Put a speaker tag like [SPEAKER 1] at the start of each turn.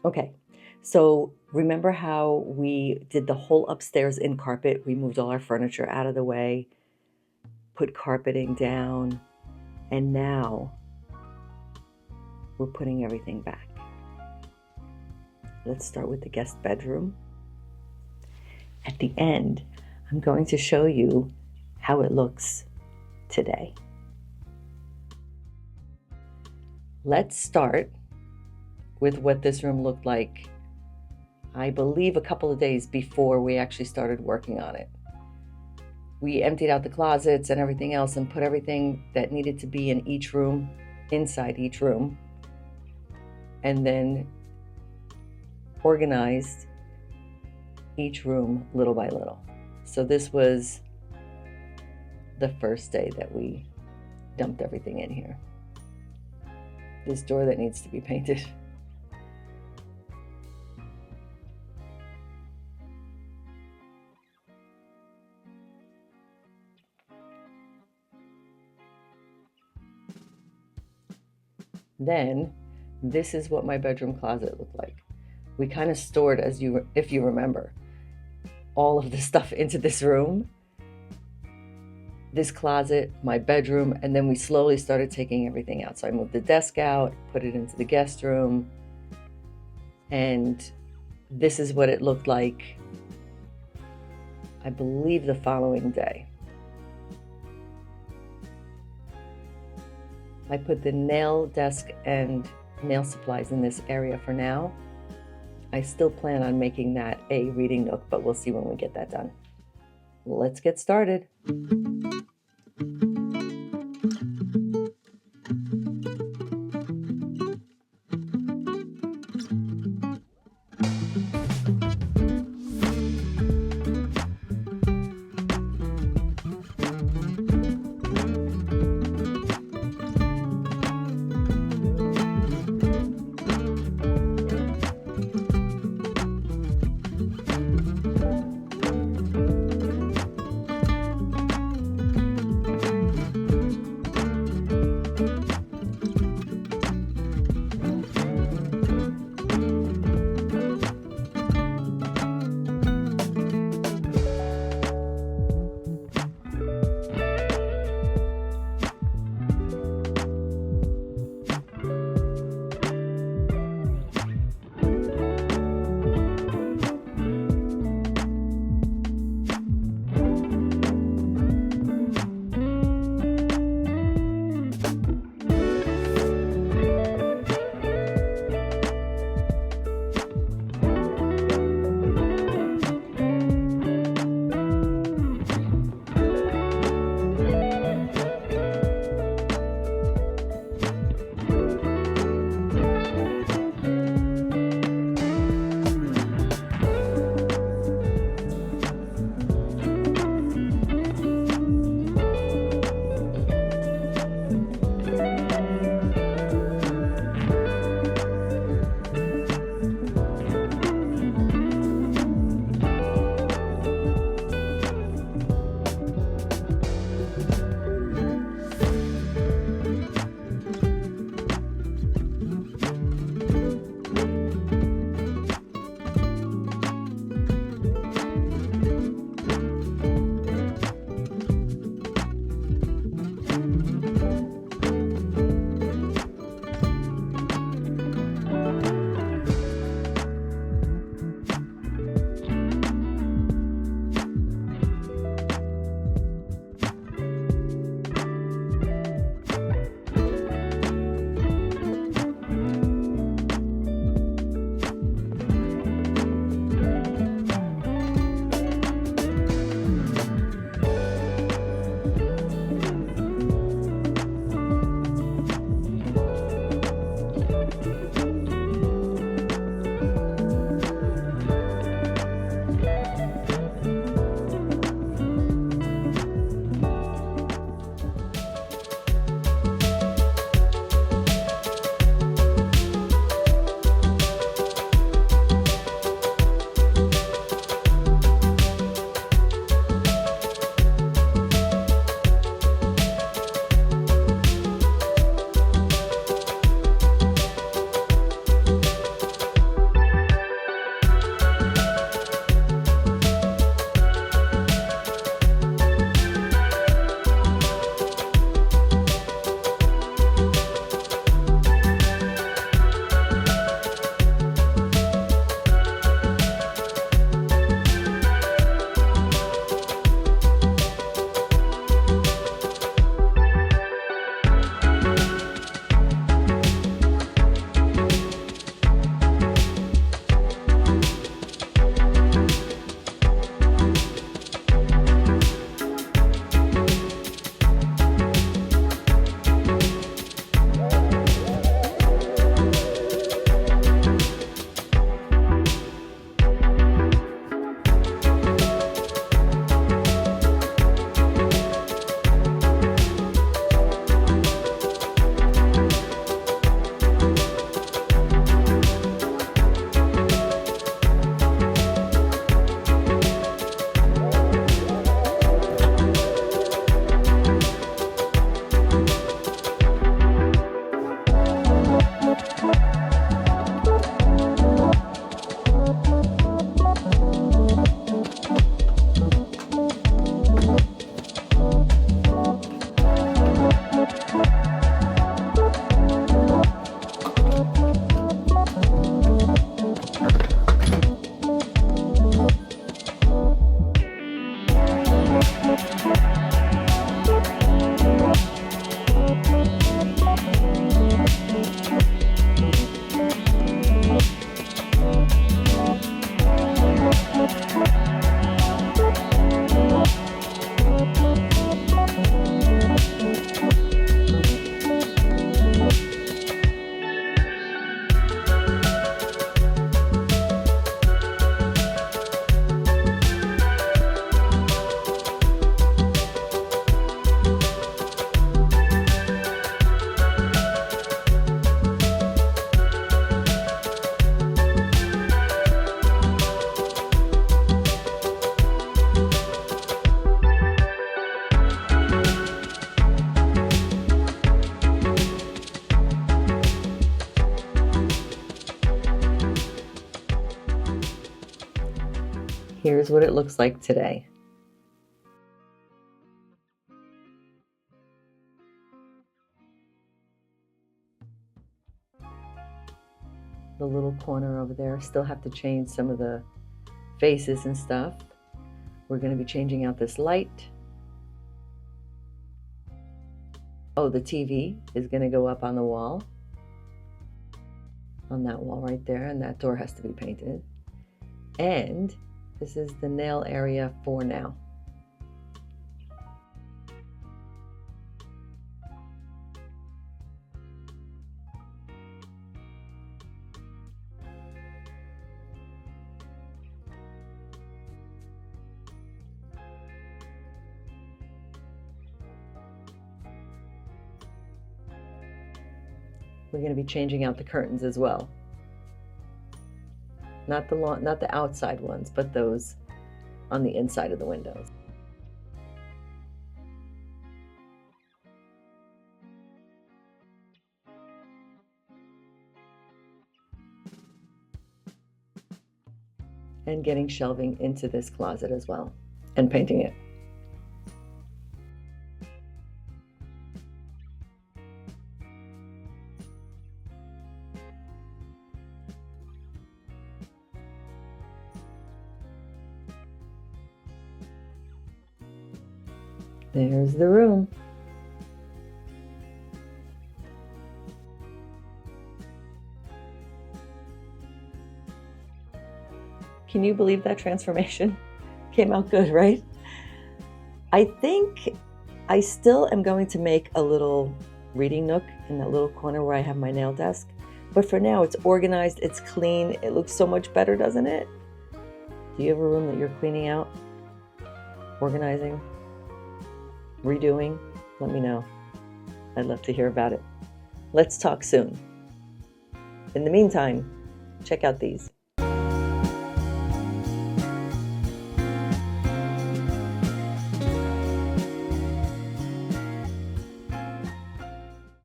[SPEAKER 1] Okay, so remember how we did the whole upstairs in carpet? We moved all our furniture out of the way, put carpeting down, and now we're putting everything back. Let's start with the guest bedroom. At the end, I'm going to show you how it looks today. Let's start with what this room looked like, I believe a couple of days before we actually started working on it. We emptied out the closets and everything else and put everything that needed to be in each room inside each room, and then organized each room little by little. So this was the first day that we dumped everything in here. This door that needs to be painted. Then this is what my bedroom closet looked like. We kind of stored, if you remember, all of the stuff into this room, this closet, my bedroom, and then we slowly started taking everything out. So I moved the desk out, put it into the guest room, and this is what it looked like, I believe, the following day. I put the nail desk and nail supplies in this area for now. I still plan on making that a reading nook, but we'll see when we get that done. Let's get started. Here's what it looks like today. The little corner over there, still have to change some of the faces and stuff. We're going to be changing out this light. Oh, the TV is going to go up on the wall. On that wall right there, and that door has to be painted. And this is the nail area for now. We're going to be changing out the curtains as well. Not the outside ones, but those on the inside of the windows. And getting shelving into this closet as well, and painting it. There's the room. Can you believe that transformation? Came out good, right? I think I still am going to make a little reading nook in that little corner where I have my nail desk. But for now, it's organized, it's clean. It looks so much better, doesn't it? Do you have a room that you're cleaning out, organizing, redoing? Let me know. I'd love to hear about it. Let's talk soon. In the meantime, check out these.